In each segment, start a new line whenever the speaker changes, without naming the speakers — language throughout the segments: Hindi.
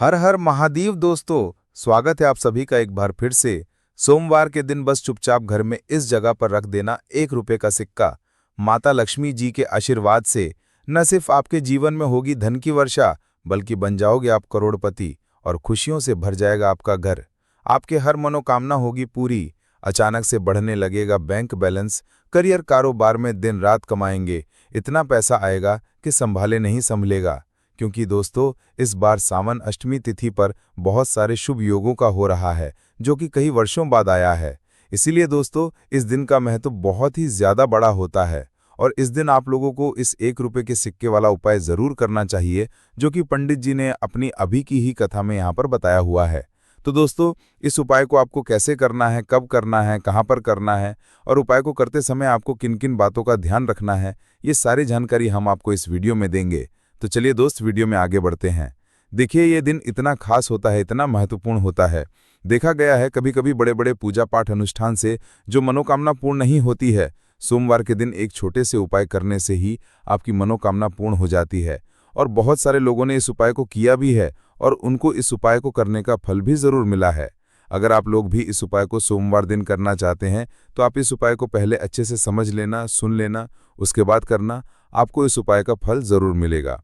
हर हर महादेव दोस्तों, स्वागत है आप सभी का एक बार फिर से। सोमवार के दिन बस चुपचाप घर में इस जगह पर रख देना 1 रुपए का सिक्का। माता लक्ष्मी जी के आशीर्वाद से न सिर्फ आपके जीवन में होगी धन की वर्षा, बल्कि बन जाओगे आप करोड़पति और खुशियों से भर जाएगा आपका घर। आपके हर मनोकामना होगी पूरी। अचानक से बढ़ने लगेगा बैंक बैलेंस। करियर कारोबार में दिन रात कमाएंगे। इतना पैसा आएगा कि संभाले नहीं संभलेगा। क्योंकि दोस्तों, इस बार सावन अष्टमी तिथि पर बहुत सारे शुभ योगों का हो रहा है, जो कि कई वर्षों बाद आया है। इसीलिए दोस्तों, इस दिन का महत्व बहुत ही ज्यादा बड़ा होता है और इस दिन आप लोगों को इस 1 रुपए के सिक्के वाला उपाय जरूर करना चाहिए, जो कि पंडित जी ने अपनी अभी की ही कथा में यहाँ पर बताया हुआ है। तो दोस्तों, इस उपाय को आपको कैसे करना है, कब करना है, कहाँ पर करना है और उपाय को करते समय आपको किन किन बातों का ध्यान रखना है, ये सारी जानकारी हम आपको इस वीडियो में देंगे। तो चलिए दोस्त, वीडियो में आगे बढ़ते हैं। देखिए, ये दिन इतना खास होता है, इतना महत्वपूर्ण होता है। देखा गया है कभी कभी बड़े बड़े पूजा पाठ अनुष्ठान से जो मनोकामना पूर्ण नहीं होती है, सोमवार के दिन एक छोटे से उपाय करने से ही आपकी मनोकामना पूर्ण हो जाती है। और बहुत सारे लोगों ने इस उपाय को किया भी है और उनको इस उपाय को करने का फल भी जरूर मिला है। अगर आप लोग भी इस उपाय को सोमवार दिन करना चाहते हैं तो आप इस उपाय को पहले अच्छे से समझ लेना, सुन लेना, उसके बाद करना। आपको इस उपाय का फल जरूर मिलेगा।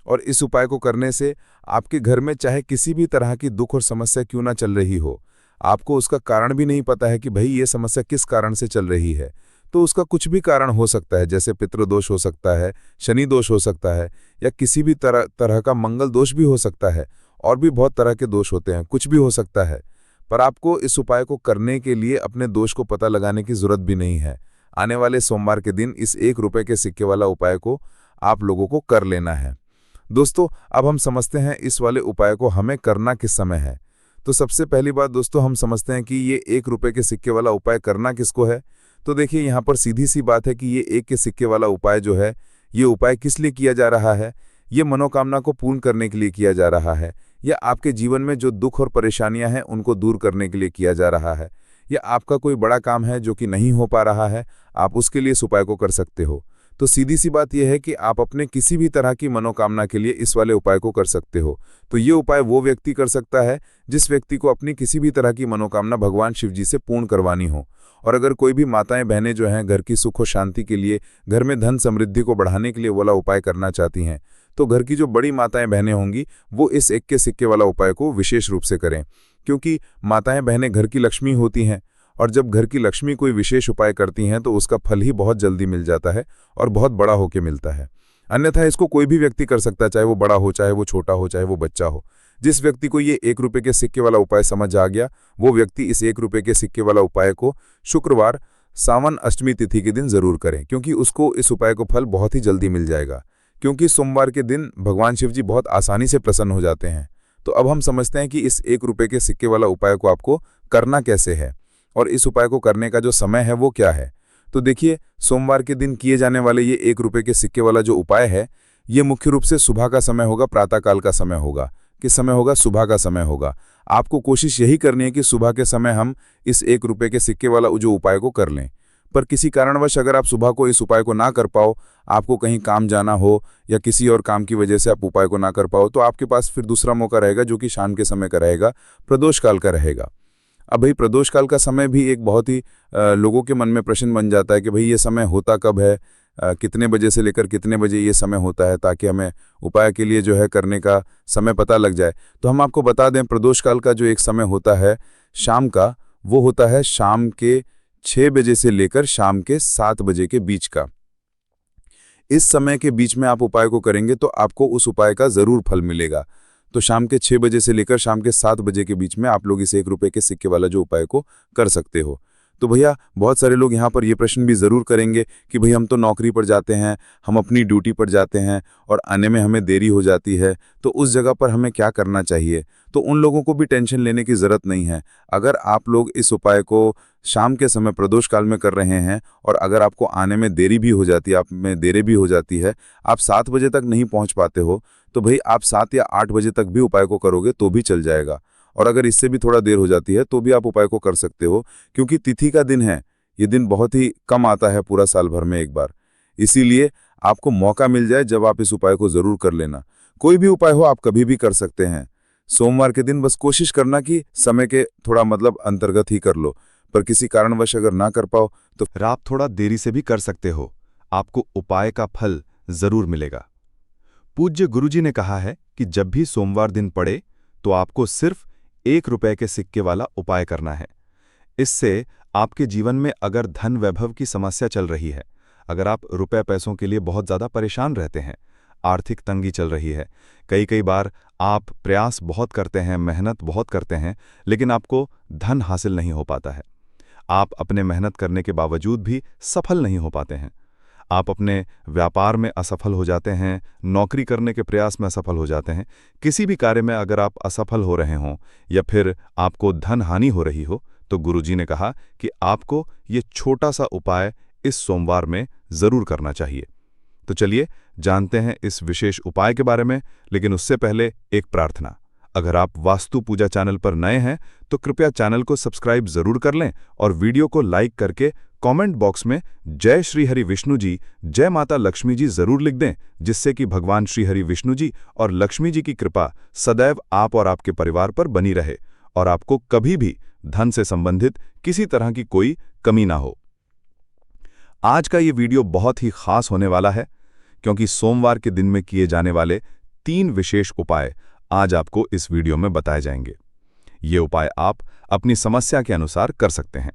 और इस उपाय को करने से आपके घर में चाहे किसी भी तरह की दुख और समस्या क्यों ना चल रही हो, आपको उसका कारण भी नहीं पता है कि भाई ये समस्या किस कारण से चल रही है, तो उसका कुछ भी कारण हो सकता है। जैसे पितृदोष हो सकता है, शनि दोष हो सकता है, या किसी भी तरह का मंगल दोष भी हो सकता है। और भी बहुत तरह के दोष होते हैं, कुछ भी हो सकता है। पर आपको इस उपाय को करने के लिए अपने दोष को पता लगाने की जरूरत भी नहीं है। आने वाले सोमवार के दिन इस 1 रुपए के सिक्के वाला उपाय को आप लोगों को कर लेना है। दोस्तों, अब हम समझते हैं इस वाले उपाय को हमें करना किस समय है। तो सबसे पहली बात दोस्तों, हम समझते हैं कि ये 1 रुपए के सिक्के वाला उपाय करना किसको है। तो देखिए, यहाँ पर सीधी सी बात है कि ये 1 के सिक्के वाला उपाय जो है, ये उपाय किस लिए किया जा रहा है। ये मनोकामना को पूर्ण करने के लिए किया जा रहा है, या आपके जीवन में जो दुख और परेशानियां हैं उनको दूर करने के लिए किया जा रहा है, या आपका कोई बड़ा काम है जो कि नहीं हो पा रहा है, आप उसके लिए इस उपाय को कर सकते हो। तो सीधी सी बात यह है कि आप अपने किसी भी तरह की मनोकामना के लिए इस वाले उपाय को कर सकते हो। तो ये उपाय वो व्यक्ति कर सकता है जिस व्यक्ति को अपनी किसी भी तरह की मनोकामना भगवान शिव जी से पूर्ण करवानी हो। और अगर कोई भी माताएं बहनें जो हैं घर की सुख और शांति के लिए, घर में धन समृद्धि को बढ़ाने के लिए वाला उपाय करना चाहती हैं, तो घर की जो बड़ी माताएं बहनें होंगी वो इस 1 के सिक्के वाला उपाय को विशेष रूप से करें। क्योंकि माताएं बहनें घर की लक्ष्मी होती हैं और जब घर की लक्ष्मी कोई विशेष उपाय करती हैं तो उसका फल ही बहुत जल्दी मिल जाता है और बहुत बड़ा होके मिलता है। अन्यथा इसको कोई भी व्यक्ति कर सकता है, चाहे वो बड़ा हो, चाहे वो छोटा हो, चाहे वो बच्चा हो। जिस व्यक्ति को ये 1 रुपए के सिक्के वाला उपाय समझ आ गया, वो व्यक्ति इस 1 रुपए के सिक्के वाला उपाय को शुक्रवार सावन अष्टमी तिथि के दिन जरूर करें, क्योंकि उसको इस उपाय को फल बहुत ही जल्दी मिल जाएगा। क्योंकि सोमवार के दिन भगवान शिव जी बहुत आसानी से प्रसन्न हो जाते हैं। तो अब हम समझते हैं कि इस 1 रुपए के सिक्के वाला उपाय को आपको करना कैसे है और इस उपाय को करने का जो समय है वो क्या है। तो देखिए, सोमवार के दिन किए जाने वाले ये 1 रुपए के सिक्के वाला जो उपाय है, ये मुख्य रूप से सुबह का समय होगा, प्रातःकाल का समय होगा। किस समय होगा? सुबह का समय होगा। आपको कोशिश यही करनी है कि सुबह के समय हम इस 1 रुपए के सिक्के वाला जो उपाय को कर लें। पर किसी कारणवश अगर आप सुबह को इस उपाय को ना कर पाओ, आपको कहीं काम जाना हो या किसी और काम की वजह से आप उपाय को ना कर पाओ, तो आपके पास फिर दूसरा मौका रहेगा जो कि शाम के समय का रहेगा, प्रदोष काल का रहेगा। अब भाई, प्रदोष काल का समय भी एक बहुत ही लोगों के मन में प्रश्न बन जाता है कि भाई ये समय होता कब है, कितने बजे से लेकर कितने बजे ये समय होता है, ताकि हमें उपाय के लिए जो है करने का समय पता लग जाए। तो हम आपको बता दें, प्रदोष काल का जो एक समय होता है शाम का, वो होता है शाम के 6 बजे से लेकर शाम के 7 बजे के बीच का। इस समय के बीच में आप उपाय को करेंगे तो आपको उस उपाय का जरूर फल मिलेगा। तो शाम के 6 बजे से लेकर शाम के 7 बजे के बीच में आप लोग इस 1 रुपए के सिक्के वाला जो उपाय को कर सकते हो। तो भैया, बहुत सारे लोग यहाँ पर ये प्रश्न भी ज़रूर करेंगे कि भाई हम तो नौकरी पर जाते हैं, हम अपनी ड्यूटी पर जाते हैं और आने में हमें देरी हो जाती है, तो उस जगह पर हमें क्या करना चाहिए। तो उन लोगों को भी टेंशन लेने की ज़रूरत नहीं है। अगर आप लोग इस उपाय को शाम के समय प्रदोष काल में कर रहे हैं और अगर आपको आने में देरी भी हो जाती है, आप में देरी भी हो जाती है, आप 7 बजे तक नहीं पहुँच पाते हो, तो भाई आप 7 या 8 बजे तक भी उपाय को करोगे तो भी चल जाएगा। और अगर इससे भी थोड़ा देर हो जाती है तो भी आप उपाय को कर सकते हो, क्योंकि तिथि का दिन है। ये दिन बहुत ही कम आता है पूरा साल भर में एक बार। इसीलिए आपको मौका मिल जाए जब आप इस उपाय को जरूर कर लेना। कोई भी उपाय हो आप कभी भी कर सकते हैं। सोमवार के दिन बस कोशिश करना कि समय के थोड़ा अंतर्गत ही कर लो, पर किसी कारणवश अगर ना कर पाओ तो
फिर आप थोड़ा देरी से भी कर सकते हो। आपको उपाय का फल जरूर मिलेगा। पूज्य गुरुजी ने कहा है कि जब भी सोमवार दिन पड़े तो आपको सिर्फ 1 रुपए के सिक्के वाला उपाय करना है। इससे आपके जीवन में अगर धन वैभव की समस्या चल रही है, अगर आप रुपए पैसों के लिए बहुत ज़्यादा परेशान रहते हैं, आर्थिक तंगी चल रही है, कई बार आप प्रयास बहुत करते हैं, मेहनत बहुत करते हैं, लेकिन आपको धन हासिल नहीं हो पाता है। आप अपने मेहनत करने के बावजूद भी सफल नहीं हो पाते हैं। आप अपने व्यापार में असफल हो जाते हैं, नौकरी करने के प्रयास में असफल हो जाते हैं। किसी भी कार्य में अगर आप असफल हो रहे हों या फिर आपको धन हानि हो रही हो, तो गुरुजी ने कहा कि आपको ये छोटा सा उपाय इस सोमवार में जरूर करना चाहिए। तो चलिए जानते हैं इस विशेष उपाय के बारे में, लेकिन उससे पहले एक प्रार्थना। अगर आप वास्तु पूजा चैनल पर नए हैं तो कृपया चैनल को सब्सक्राइब जरूर कर लें और वीडियो को लाइक करके कमेंट बॉक्स में जय श्री हरि विष्णु जी, जय माता लक्ष्मी जी जरूर लिख दें, जिससे कि भगवान श्री हरि विष्णु जी और लक्ष्मी जी की कृपा सदैव आप और आपके परिवार पर बनी रहे और आपको कभी भी धन से संबंधित किसी तरह की कोई कमी ना हो। आज का ये वीडियो बहुत ही खास होने वाला है, क्योंकि सोमवार के दिन में किए जाने वाले 3 विशेष उपाय आज आपको इस वीडियो में बताए जाएंगे। ये उपाय आप अपनी समस्या के अनुसार कर सकते हैं।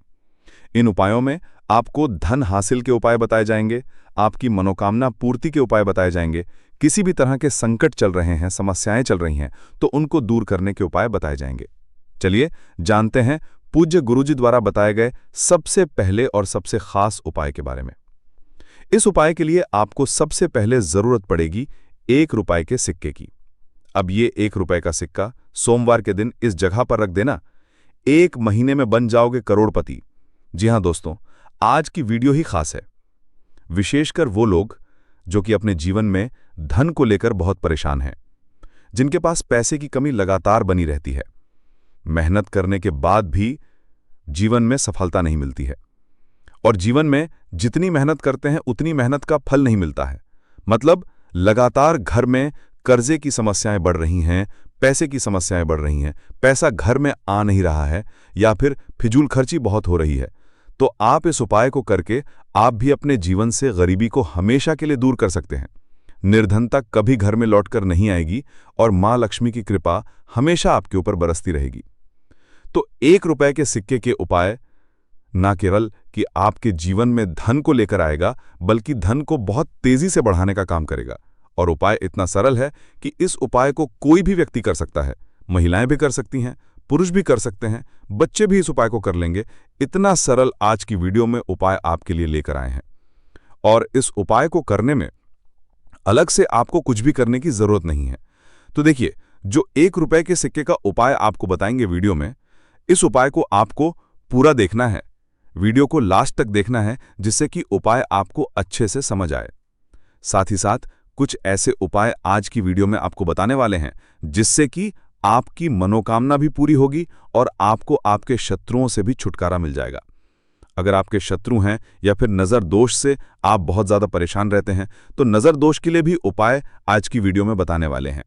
इन उपायों में आपको धन हासिल के उपाय बताए जाएंगे, आपकी मनोकामना पूर्ति के उपाय बताए जाएंगे, किसी भी तरह के संकट चल रहे हैं, समस्याएं चल रही हैं तो उनको दूर करने के उपाय बताए जाएंगे। चलिए जानते हैं पूज्य गुरुजी द्वारा बताए गए सबसे पहले और सबसे खास उपाय के बारे में। इस उपाय के लिए आपको सबसे पहले जरूरत पड़ेगी 1 रुपए के सिक्के की। अब ये 1 रुपए का सिक्का सोमवार के दिन इस जगह पर रख देना, 1 महीने में बन जाओगे करोड़पति। जी हां दोस्तों, आज की वीडियो ही खास है, विशेषकर वो लोग जो कि अपने जीवन में धन को लेकर बहुत परेशान हैं, जिनके पास पैसे की कमी लगातार बनी रहती है, मेहनत करने के बाद भी जीवन में सफलता नहीं मिलती है और जीवन में जितनी मेहनत करते हैं उतनी मेहनत का फल नहीं मिलता है। मतलब लगातार घर में कर्जे की समस्याएं बढ़ रही हैं, पैसे की समस्याएं बढ़ रही हैं, पैसा घर में आ नहीं रहा है या फिर फिजूल खर्ची बहुत हो रही है। तो आप इस उपाय को करके आप भी अपने जीवन से गरीबी को हमेशा के लिए दूर कर सकते हैं। निर्धनता कभी घर में लौटकर नहीं आएगी और मां लक्ष्मी की कृपा हमेशा आपके ऊपर बरसती रहेगी। तो 1 रुपए के सिक्के के उपाय न केवल कि आपके जीवन में धन को लेकर आएगा, बल्कि धन को बहुत तेजी से बढ़ाने का काम करेगा। और उपाय इतना सरल है कि इस उपाय को कोई भी व्यक्ति कर सकता है, महिलाएं भी कर सकती हैं, पुरुष भी कर सकते हैं, बच्चे भी इस उपाय को कर लेंगे। इतना सरल आज की वीडियो में उपाय आपके लिए लेकर आए हैं। और इस उपाय को करने में अलग से आपको कुछ भी करने की जरूरत नहीं है। तो देखिए, जो 1 रुपए के सिक्के का उपाय आपको बताएंगे वीडियो में, इस उपाय को आपको पूरा देखना है, वीडियो को लास्ट तक देखना है, जिससे कि उपाय आपको अच्छे से समझ आए। साथ ही साथ कुछ ऐसे उपाय आज की वीडियो में आपको बताने वाले हैं जिससे कि आपकी मनोकामना भी पूरी होगी और आपको आपके शत्रुओं से भी छुटकारा मिल जाएगा। अगर आपके शत्रु हैं या फिर नज़र दोष से आप बहुत ज़्यादा परेशान रहते हैं, तो नज़र दोष के लिए भी उपाय आज की वीडियो में बताने वाले हैं।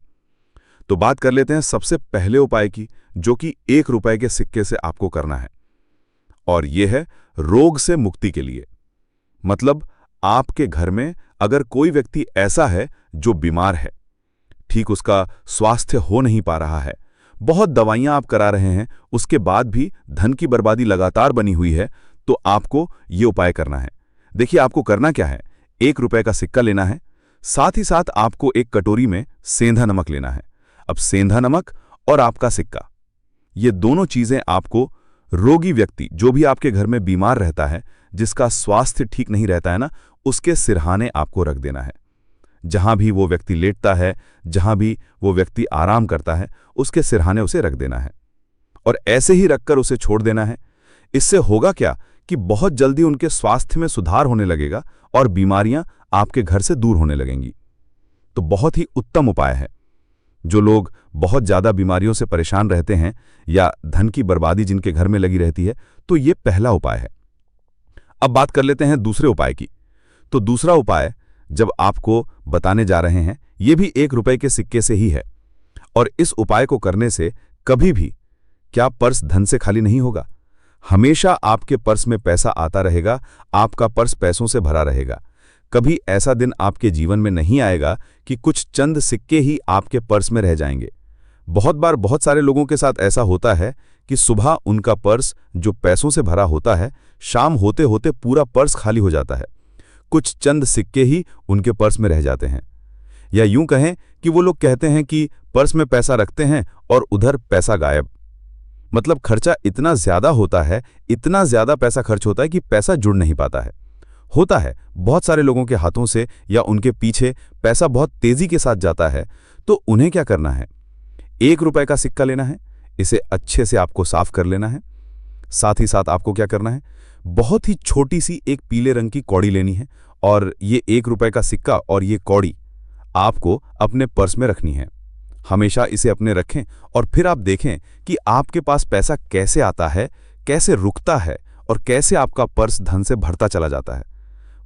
तो बात कर लेते हैं सबसे पहले उपाय की, जो कि 1 रुपए के सिक्के से आपको करना है, और यह है रोग से मुक्ति के लिए। मतलब आपके घर में अगर कोई व्यक्ति ऐसा है जो बीमार है, ठीक उसका स्वास्थ्य हो नहीं पा रहा है, बहुत दवाइयां आप करा रहे हैं, उसके बाद भी धन की बर्बादी लगातार बनी हुई है, तो आपको ये उपाय करना है। देखिए आपको करना क्या है, 1 रुपए का सिक्का लेना है, साथ ही साथ आपको एक कटोरी में सेंधा नमक लेना है। अब सेंधा नमक और आपका सिक्का, ये दोनों चीजें आपको रोगी व्यक्ति, जो भी आपके घर में बीमार रहता है, जिसका स्वास्थ्य ठीक नहीं रहता है ना, उसके सिरहाने आपको रख देना है। जहां भी वो व्यक्ति लेटता है, जहां भी वो व्यक्ति आराम करता है, उसके सिरहाने उसे रख देना है और ऐसे ही रखकर उसे छोड़ देना है। इससे होगा क्या कि बहुत जल्दी उनके स्वास्थ्य में सुधार होने लगेगा और बीमारियां आपके घर से दूर होने लगेंगी। तो बहुत ही उत्तम उपाय है। जो लोग बहुत ज्यादा बीमारियों से परेशान रहते हैं या धन की बर्बादी जिनके घर में लगी रहती है, तो ये पहला उपाय है। अब बात कर लेते हैं दूसरे उपाय की। तो दूसरा उपाय जब आपको बताने जा रहे हैं, ये भी 1 रुपए के सिक्के से ही है और इस उपाय को करने से कभी भी क्या पर्स धन से खाली नहीं होगा। हमेशा आपके पर्स में पैसा आता रहेगा, आपका पर्स पैसों से भरा रहेगा। कभी ऐसा दिन आपके जीवन में नहीं आएगा कि कुछ चंद सिक्के ही आपके पर्स में रह जाएंगे। बहुत बार बहुत सारे लोगों के साथ ऐसा होता है कि सुबह उनका पर्स जो पैसों से भरा होता है, शाम होते होते पूरा पर्स खाली हो जाता है। कुछ चंद सिक्के ही उनके पर्स में रह जाते हैं। या यूं कहें कि वो लोग कहते हैं कि पर्स में पैसा रखते हैं और उधर पैसा गायब। मतलब खर्चा इतना ज्यादा होता है, इतना ज्यादा पैसा खर्च होता है कि पैसा जुड़ नहीं पाता है। होता है बहुत सारे लोगों के हाथों से या उनके पीछे पैसा बहुत तेजी के साथ जाता है। तो उन्हें क्या करना है? 1 रुपए का सिक्का लेना है, इसे अच्छे से आपको साफ कर लेना है। साथ ही साथ आपको क्या करना है? बहुत ही छोटी सी एक पीले रंग की कौड़ी लेनी है और ये 1 रुपए का सिक्का और ये कौड़ी आपको अपने पर्स में रखनी है। हमेशा इसे अपने रखें और फिर आप देखें कि आपके पास पैसा कैसे आता है, कैसे रुकता है और कैसे आपका पर्स धन से भरता चला जाता है।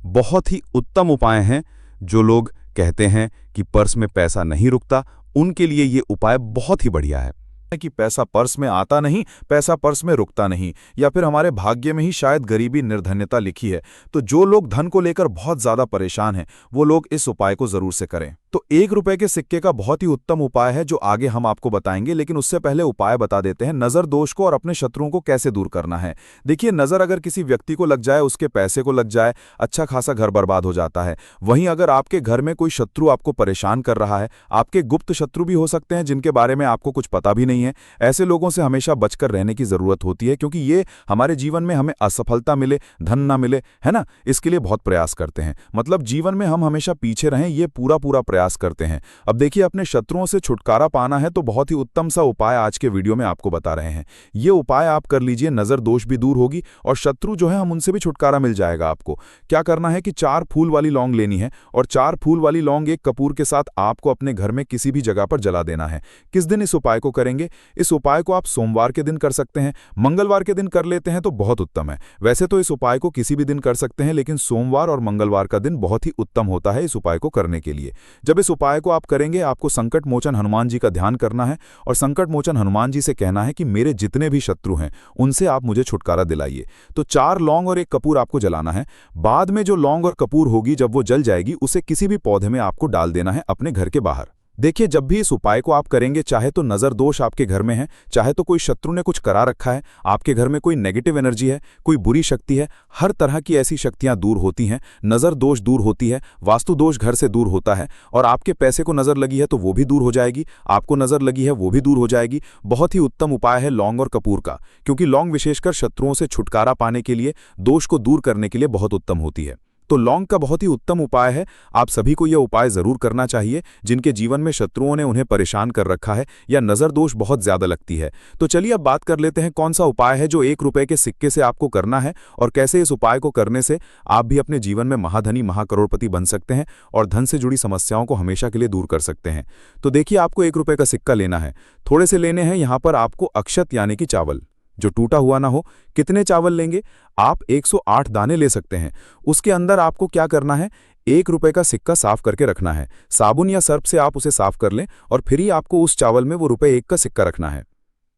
बहुत ही उत्तम उपाय हैं। जो लोग कहते हैं कि पर्स में पैसा नहीं रुकता, उनके लिए ये उपाय बहुत ही बढ़िया है।
कि पैसा पर्स में आता नहीं, पैसा पर्स में रुकता नहीं, या फिर हमारे भाग्य में ही शायद गरीबी निर्धन्यता लिखी है। तो जो लोग धन को लेकर बहुत ज्यादा परेशान हैं, वो लोग इस उपाय को जरूर से करें। तो 1 रुपए के सिक्के का बहुत ही उत्तम उपाय है जो आगे हम आपको बताएंगे, लेकिन उससे पहले उपाय बता देते हैं नजर दोष को और अपने शत्रुओं को कैसे दूर करना है। देखिए, नजर अगर किसी व्यक्ति को लग जाए, उसके पैसे को लग जाए, अच्छा खासा घर बर्बाद हो जाता है। वहीं अगर आपके घर में कोई शत्रु आपको परेशान कर रहा है, आपके गुप्त शत्रु भी हो सकते हैं जिनके बारे में आपको कुछ पता भी नहीं है, ऐसे लोगों से हमेशा बचकर रहने की जरूरत होती है, क्योंकि ये हमारे जीवन में हमें असफलता मिले, धन ना मिले, है ना, इसके लिए बहुत प्रयास करते हैं। मतलब जीवन में हम हमेशा पीछे रहें, ये पूरा प्रयास करते हैं। अब देखिए, अपने शत्रुओं से छुटकारा पाना है तो बहुत ही उत्तम सा उपाय आज के वीडियो में आपको बता रहे हैं। ये उपाय आप कर लीजिए, नजर दोष भी दूर होगी और शत्रु जो है हम उनसे भी छुटकारा मिल जाएगा। आपको क्या करना है कि 4 फूल वाली लौंग लेनी है और 4 फूल वाली लौंग एक कपूर के साथ आपको अपने घर में किसी भी जगह पर जला देना है। किस दिन इस उपाय को करेंगे? इस उपाय को आप सोमवार के दिन कर सकते हैं, मंगलवार के दिन कर लेते हैं तो बहुत उत्तम है। वैसे तो इस उपाय को किसी भी दिन कर सकते हैं, लेकिन सोमवार और मंगलवार का दिन बहुत ही उत्तम होता है इस उपाय को करने के लिए। जब इस उपाय को आप करेंगे, आपको संकट मोचन हनुमान जी का ध्यान करना है और संकट मोचन हनुमान जी से कहना है कि मेरे जितने भी शत्रु हैं उनसे आप मुझे छुटकारा दिलाइए। तो 4 लौंग और 1 कपूर आपको जलाना है। बाद में जो लौंग और कपूर होगी, जब वो जल जाएगी, उसे किसी भी पौधे में आपको डाल देना है अपने घर के बाहर। देखिए, जब भी इस उपाय को आप करेंगे, चाहे तो नजर दोष आपके घर में है, चाहे तो कोई शत्रु ने कुछ करा रखा है, आपके घर में कोई नेगेटिव एनर्जी है, कोई बुरी शक्ति है, हर तरह की ऐसी शक्तियां दूर होती हैं। नजर दोष दूर होती है, वास्तु दोष घर से दूर होता है और आपके पैसे को नजर लगी है तो वो भी दूर हो जाएगी, आपको नजर लगी है वो भी दूर हो जाएगी। बहुत ही उत्तम उपाय है लौंग और कपूर का, क्योंकि लौंग विशेषकर शत्रुओं से छुटकारा पाने के लिए, दोष को दूर करने के लिए बहुत उत्तम होती है। तो लौंग का बहुत ही उत्तम उपाय है। आप सभी को यह उपाय जरूर करना चाहिए जिनके जीवन में शत्रुओं ने उन्हें परेशान कर रखा है या नजर दोष बहुत ज्यादा लगती है। तो चलिए अब बात कर लेते हैं कौन सा उपाय है जो 1 रुपए के सिक्के से आपको करना है और कैसे इस उपाय को करने से आप भी अपने जीवन में महाधनी महाकरोड़पति बन सकते हैं और धन से जुड़ी समस्याओं को हमेशा के लिए दूर कर सकते हैं। तो देखिए, आपको 1 रुपए का सिक्का लेना है, थोड़े से लेने हैं। यहां पर आपको अक्षत यानी कि चावल जो टूटा हुआ ना हो। कितने चावल लेंगे? आप 108 दाने ले सकते हैं। उसके अंदर आपको क्या करना है? 1 रुपए का सिक्का साफ करके रखना है। साबुन या सर्फ से आप उसे साफ कर लें और फिर ही आपको उस चावल में वो ₹1 का सिक्का रखना है।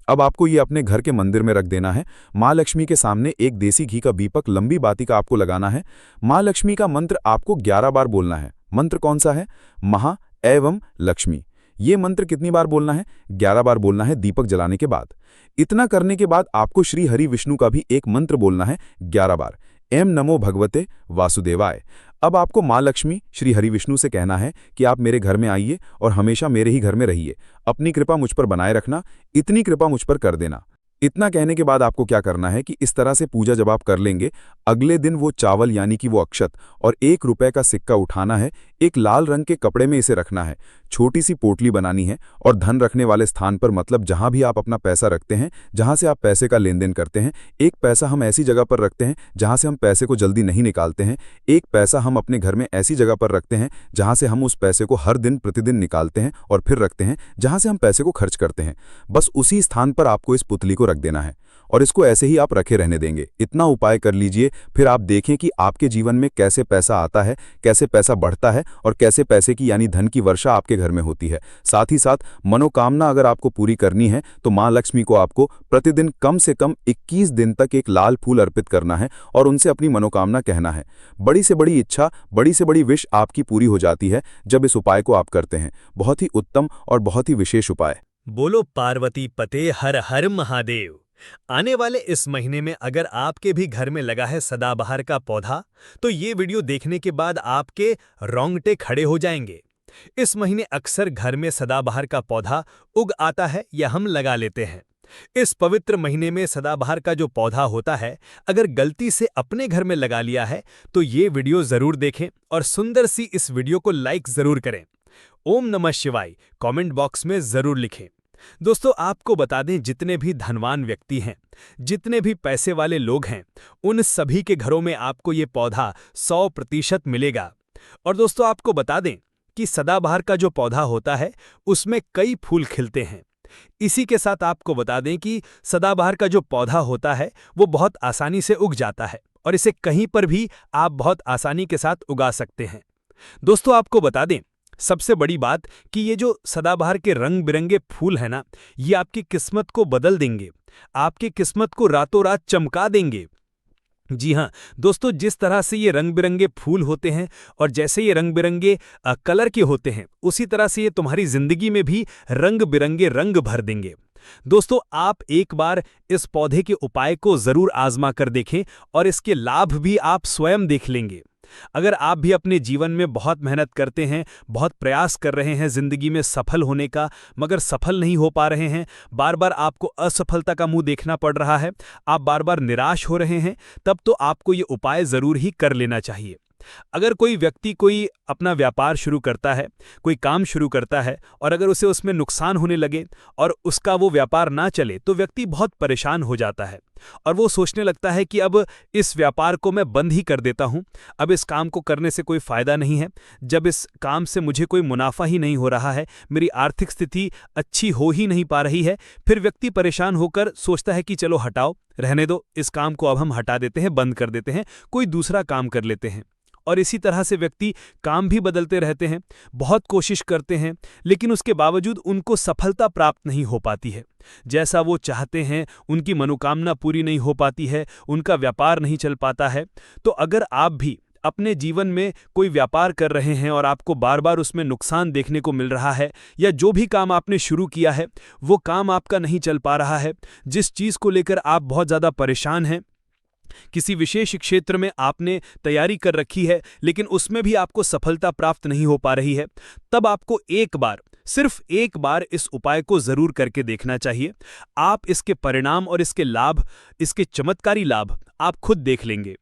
अब आपको ये अपने घर के मंदिर में रख देना है। माँ लक्ष्मी के सामने एक देसी घी का दीपक लंबी बाती का आपको लगाना है। माँ लक्ष्मी का मंत्र आपको 11 बार बोलना है। मंत्र कौन सा है? महा एवं लक्ष्मी। ये मंत्र कितनी बार बोलना है? 11 बार बोलना है दीपक जलाने के बाद। इतना करने के बाद आपको श्री हरि विष्णु का भी एक मंत्र बोलना है 11 बार। एम नमो भगवते वासुदेवाय। अब आपको माँ लक्ष्मी श्री हरि विष्णु से कहना है कि आप मेरे घर में आइए और हमेशा मेरे ही घर में रहिए। अपनी कृपा मुझ पर बनाए रखना, इतनी कृपा मुझ पर कर देना। इतना कहने के बाद आपको क्या करना है कि इस तरह से पूजा जब आप कर लेंगे, अगले दिन वो चावल यानी कि वो अक्षत और 1 रुपए का सिक्का उठाना है। एक लाल रंग के कपड़े में इसे रखना है। छोटी सी पोटली बनानी है और धन रखने वाले स्थान पर, मतलब जहां भी आप अपना पैसा रखते हैं, जहां से आप पैसे का लेन देन करते हैं, एक पैसा हम ऐसी जगह पर रखते हैं जहां से हम पैसे को जल्दी नहीं निकालते हैं। एक पैसा हम अपने घर में ऐसी जगह पर रखते हैं जहां से हम उस पैसे को हर दिन प्रतिदिन निकालते हैं और फिर रखते हैं जहां से हम पैसे को खर्च करते हैं। बस उसी स्थान पर आपको इस पुतली को रख देना है और इसको ऐसे ही आप रखे रहने देंगे। इतना उपाय कर लीजिए, फिर आप देखें कि आपके जीवन में कैसे पैसा आता है, कैसे पैसा बढ़ता है
और कैसे पैसे की यानी धन की वर्षा आपके घर में होती है। साथ ही साथ मनोकामना अगर आपको पूरी करनी है तो माँ लक्ष्मी को आपको प्रतिदिन कम से कम 21 दिन तक एक लाल फूल अर्पित करना है और उनसे अपनी मनोकामना कहना है। बड़ी से बड़ी इच्छा, बड़ी से बड़ी विश आपकी पूरी हो जाती है जब इस उपाय को आप करते हैं। बहुत ही उत्तम और बहुत ही विशेष उपाय।
बोलो पार्वती पते हर हर महादेव। आने वाले इस महीने में अगर आपके भी घर में लगा है सदाबहार का पौधा, तो ये वीडियो देखने के बाद आपके रोंगटे खड़े हो जाएंगे। इस महीने अक्सर घर में सदाबहार का पौधा उग आता है या हम लगा लेते हैं। इस पवित्र महीने में सदाबहार का जो पौधा होता है, अगर गलती से अपने घर में लगा लिया है तो ये वीडियो जरूर देखें और सुंदर सी इस वीडियो को लाइक जरूर करें। ओम नमः शिवाय कमेंट बॉक्स में जरूर लिखें। दोस्तों, आपको बता दें, जितने भी धनवान व्यक्ति हैं, जितने भी पैसे वाले लोग हैं, उन सभी के घरों में आपको ये पौधा 100% मिलेगा। और दोस्तों, आपको बता दें कि सदाबहार का जो पौधा होता है उसमें कई फूल खिलते हैं। इसी के साथ आपको बता दें कि सदाबहार का जो पौधा होता है वो बहुत आसानी से उग जाता है और इसे कहीं पर भी आप बहुत आसानी के साथ उगा सकते हैं। दोस्तों, आपको बता दें, सबसे बड़ी बात कि ये जो सदाबहार के रंग बिरंगे फूल हैं ना, ये आपकी किस्मत को बदल देंगे, आपकी किस्मत को रातों रात चमका देंगे। जी हाँ दोस्तों, जिस तरह से ये रंग बिरंगे फूल होते हैं और जैसे ये रंग बिरंगे कलर के होते हैं, उसी तरह से ये तुम्हारी जिंदगी में भी रंग बिरंगे रंग भर देंगे। दोस्तों, आप एक बार इस पौधे के उपाय को जरूर आजमा कर देखें और इसके लाभ भी आप स्वयं देख लेंगे। अगर आप भी अपने जीवन में बहुत मेहनत करते हैं, बहुत प्रयास कर रहे हैं जिंदगी में सफल होने का, मगर सफल नहीं हो पा रहे हैं, बार बार आपको असफलता का मुंह देखना पड़ रहा है, आप बार बार निराश हो रहे हैं, तब तो आपको ये उपाय जरूर ही कर लेना चाहिए। अगर कोई व्यक्ति कोई अपना व्यापार शुरू करता है, कोई काम शुरू करता है और अगर उसे उसमें नुकसान होने लगे और उसका वो व्यापार ना चले, तो व्यक्ति बहुत परेशान हो जाता है और वो सोचने लगता है कि अब इस व्यापार को मैं बंद ही कर देता हूं, अब इस काम को करने से कोई फायदा नहीं है, जब इस काम से मुझे कोई मुनाफा ही नहीं हो रहा है, मेरी आर्थिक स्थिति अच्छी हो ही नहीं पा रही है। फिर व्यक्ति परेशान होकर सोचता है कि चलो हटाओ, रहने दो, इस काम को अब हम हटा देते हैं, बंद कर देते हैं, कोई दूसरा काम कर लेते हैं। और इसी तरह से व्यक्ति काम भी बदलते रहते हैं, बहुत कोशिश करते हैं, लेकिन उसके बावजूद उनको सफलता प्राप्त नहीं हो पाती है। जैसा वो चाहते हैं, उनकी मनोकामना पूरी नहीं हो पाती है, उनका व्यापार नहीं चल पाता है। तो अगर आप भी अपने जीवन में कोई व्यापार कर रहे हैं और आपको बार बार उसमें नुकसान देखने को मिल रहा है, या जो भी काम आपने शुरू किया है वो काम आपका नहीं चल पा रहा है, जिस चीज़ को लेकर आप बहुत ज़्यादा परेशान हैं, किसी विशेष क्षेत्र में आपने तैयारी कर रखी है लेकिन उसमें भी आपको सफलता प्राप्त नहीं हो पा रही है, तब आपको एक बार, सिर्फ एक बार इस उपाय को जरूर करके देखना चाहिए। आप इसके परिणाम और इसके लाभ, इसके चमत्कारी लाभ आप खुद देख लेंगे।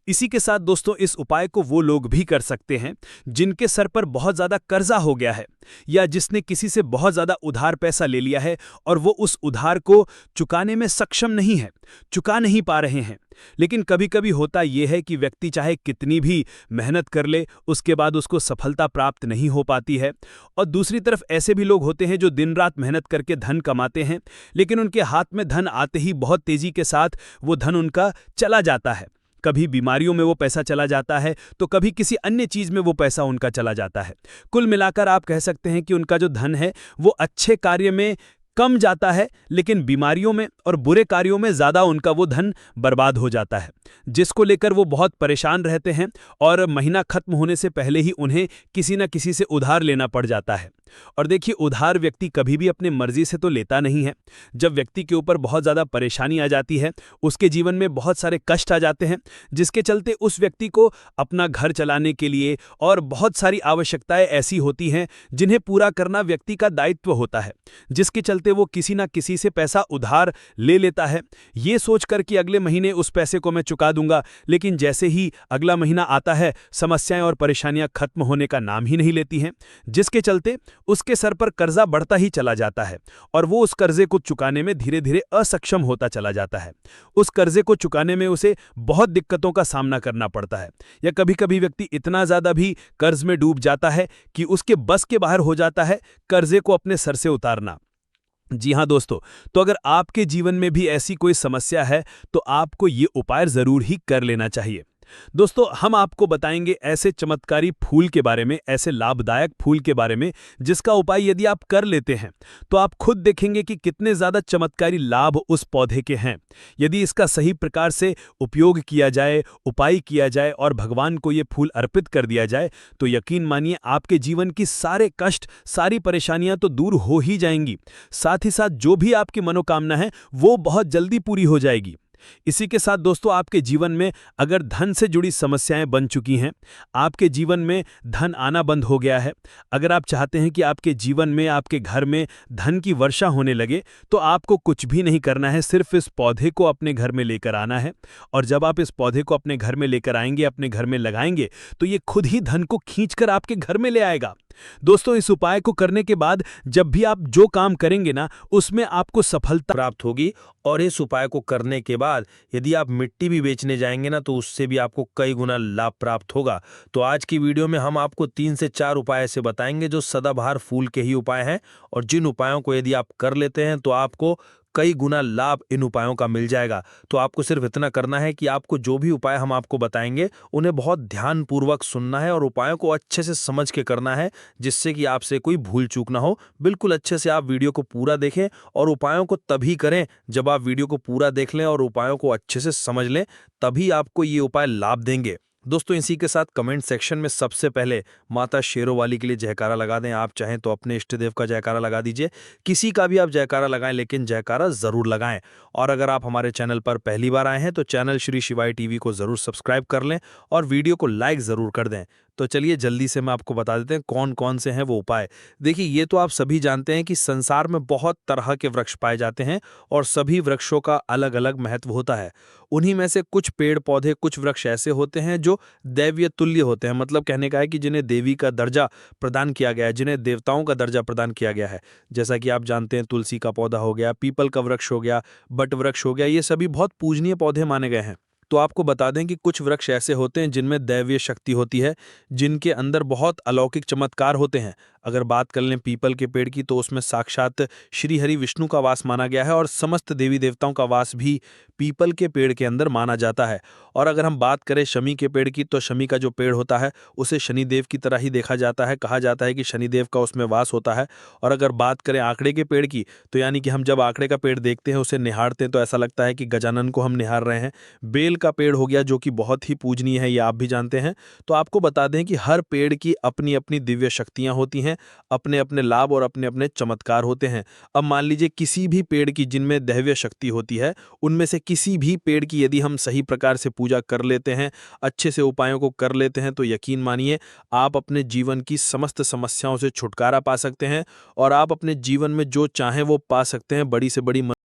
इसी के साथ दोस्तों, इस उपाय को वो लोग भी कर सकते हैं जिनके सर पर बहुत ज़्यादा कर्जा हो गया है या जिसने किसी से बहुत ज़्यादा उधार पैसा ले लिया है और वो उस उधार को चुकाने में सक्षम नहीं है, चुका नहीं पा रहे हैं। लेकिन कभी कभी होता यह है कि व्यक्ति चाहे कितनी भी मेहनत कर ले, उसके बाद उसको सफलता प्राप्त नहीं हो पाती है। और दूसरी तरफ ऐसे भी लोग होते हैं जो दिन रात मेहनत करके धन कमाते हैं, लेकिन उनके हाथ में धन आते ही बहुत तेज़ी के साथ वो धन उनका चला जाता है। कभी बीमारियों में वो पैसा चला जाता है, तो कभी किसी अन्य चीज़ में वो पैसा उनका चला जाता है। कुल मिलाकर आप कह सकते हैं कि उनका जो धन है वो अच्छे कार्य में कम जाता है, लेकिन बीमारियों में और बुरे कार्यों में ज़्यादा उनका वो धन बर्बाद हो जाता है, जिसको लेकर वो बहुत परेशान रहते हैं और महीना खत्म होने से पहले ही उन्हें किसी न किसी से उधार लेना पड़ जाता है। और देखिए, उधार व्यक्ति कभी भी अपने मर्जी से तो लेता नहीं है। जब व्यक्ति के ऊपर बहुत ज़्यादा परेशानी आ जाती है, उसके जीवन में बहुत सारे कष्ट आ जाते हैं, जिसके चलते उस व्यक्ति को अपना घर चलाने के लिए और बहुत सारी आवश्यकताएं ऐसी होती हैं जिन्हें पूरा करना व्यक्ति का दायित्व होता है, जिसके चलते वो किसी ना किसी से पैसा उधार ले लेता है, ये सोचकर कि अगले महीने उस पैसे को मैं चुका दूंगा। लेकिन जैसे ही अगला महीना आता है, समस्याएं और परेशानियां खत्म होने का नाम ही नहीं लेती हैं, जिसके चलते उसके सर पर कर्जा बढ़ता ही चला जाता है और वो उस कर्जे को चुकाने में धीरे धीरे असक्षम होता चला जाता है। उस कर्जे को चुकाने में उसे बहुत दिक्कतों का सामना करना पड़ता है, या कभी कभी व्यक्ति इतना ज़्यादा भी कर्ज में डूब जाता है कि उसके बस के बाहर हो जाता है कर्जे को अपने सर से उतारना। जी हाँ दोस्तों, तो अगर आपके जीवन में भी ऐसी कोई समस्या है तो आपको ये उपाय ज़रूर ही कर लेना चाहिए। दोस्तों, हम आपको बताएंगे ऐसे चमत्कारी फूल के बारे में, ऐसे लाभदायक फूल के बारे में जिसका उपाय यदि आप कर लेते हैं तो आप खुद देखेंगे कि कितने ज़्यादा चमत्कारी लाभ उस पौधे के हैं। यदि इसका सही प्रकार से उपयोग किया जाए, उपाय किया जाए और भगवान को ये फूल अर्पित कर दिया जाए तो यकीन मानिए आपके जीवन की सारे कष्ट, सारी परेशानियां तो दूर हो ही जाएंगी। साथ ही साथ जो भी आपकी मनोकामना है वो बहुत जल्दी पूरी हो जाएगी। इसी के साथ दोस्तों, आपके जीवन में अगर धन से जुड़ी समस्याएं बन चुकी हैं, आपके जीवन में धन आना बंद हो गया है, अगर आप चाहते हैं कि आपके जीवन में, आपके घर में धन की वर्षा होने लगे, तो आपको कुछ भी नहीं करना है, सिर्फ इस पौधे को अपने घर में लेकर आना है। और जब आप इस पौधे को अपने घर में लेकर आएंगे, अपने घर में लगाएंगे, तो ये खुद ही धन को खींचकर आपके घर में ले आएगा। दोस्तों, इस उपाय को करने के बाद जब भी आप जो काम करेंगे ना, उसमें आपको सफलता प्राप्त होगी। और इस उपाय को करने के बाद यदि आप मिट्टी भी बेचने जाएंगे ना, तो उससे भी आपको कई गुना लाभ प्राप्त होगा। तो आज की वीडियो में हम आपको 3 से 4 उपाय ऐसे बताएंगे जो सदाबहार फूल के ही उपाय हैं, और जिन उपायों को यदि आप कर लेते हैं तो आपको कई गुना लाभ इन उपायों का मिल जाएगा। तो आपको सिर्फ इतना करना है कि आपको जो भी उपाय हम आपको बताएंगे उन्हें बहुत ध्यानपूर्वक सुनना है और उपायों को अच्छे से समझ के करना है, जिससे कि आपसे कोई भूल चूक ना हो। बिल्कुल अच्छे से आप वीडियो को पूरा देखें और उपायों को तभी करें जब आप वीडियो को पूरा देख लें और उपायों को अच्छे से समझ लें, तभी आपको ये उपाय लाभ देंगे। दोस्तों, इसी के साथ कमेंट सेक्शन में सबसे पहले माता शेरों वाली के लिए जयकारा लगा दें। आप चाहें तो अपने इष्ट देव का जयकारा लगा दीजिए, किसी का भी आप जयकारा लगाएं, लेकिन जयकारा जरूर लगाएं। और अगर आप हमारे चैनल पर पहली बार आए हैं तो चैनल श्री शिवाय टीवी को जरूर सब्सक्राइब कर लें और वीडियो को लाइक जरूर कर दें। तो चलिए जल्दी से मैं आपको बता देते हैं कौन कौन से हैं वो उपाय। देखिए, ये तो आप सभी जानते हैं कि संसार में बहुत तरह के वृक्ष पाए जाते हैं और सभी वृक्षों का अलग अलग महत्व होता है। उन्हीं में से कुछ पेड़ पौधे, कुछ वृक्ष ऐसे होते हैं जो दैवीय तुल्य होते हैं, मतलब कहने का है कि जिन्हें देवी का दर्जा प्रदान किया गया है, जिन्हें देवताओं का दर्जा प्रदान किया गया है। जैसा कि आप जानते हैं, तुलसी का पौधा हो गया, पीपल का वृक्ष हो गया, बट वृक्ष हो गया, ये सभी बहुत पूजनीय पौधे माने गए हैं। तो आपको बता दें कि कुछ वृक्ष ऐसे होते हैं जिनमें दैवीय शक्ति होती है, जिनके अंदर बहुत अलौकिक चमत्कार होते हैं। अगर बात कर लें पीपल के पेड़ की, तो उसमें साक्षात श्री हरि विष्णु का वास माना गया है और समस्त देवी देवताओं का वास भी पीपल के पेड़ के अंदर माना जाता है। और अगर हम बात करें शमी के पेड़ की, तो शमी का जो पेड़ होता है उसे शनिदेव की तरह ही देखा जाता है, कहा जाता है कि शनिदेव का उसमें वास होता है। और अगर बात करें आंकड़े के पेड़ की, तो यानी कि हम जब आंकड़े का पेड़ देखते हैं, उसे निहारते हैं, तो ऐसा लगता है कि गजानन को हम निहार रहे हैं। बेल का पेड़ हो गया जो कि बहुत ही पूजनीय है, ये आप भी जानते हैं। तो आपको बता दें कि हर पेड़ की अपनी अपनी दिव्य शक्तियां होती हैं, अपने अपने लाभ और अपने अपने चमत्कार होते हैं। अब मान लीजिए किसी भी पेड़ की जिनमें दैवीय शक्ति होती है, उनमें से किसी भी पेड़ की यदि हम सही प्रकार से पूजा कर लेते हैं, अच्छे से उपायों को कर लेते हैं, तो यकीन मानिए आप अपने जीवन की समस्त समस्याओं से छुटकारा पा सकते हैं और आप अपने जीवन में जो चाहें वो पा सकते हैं। बड़ी से बड़ी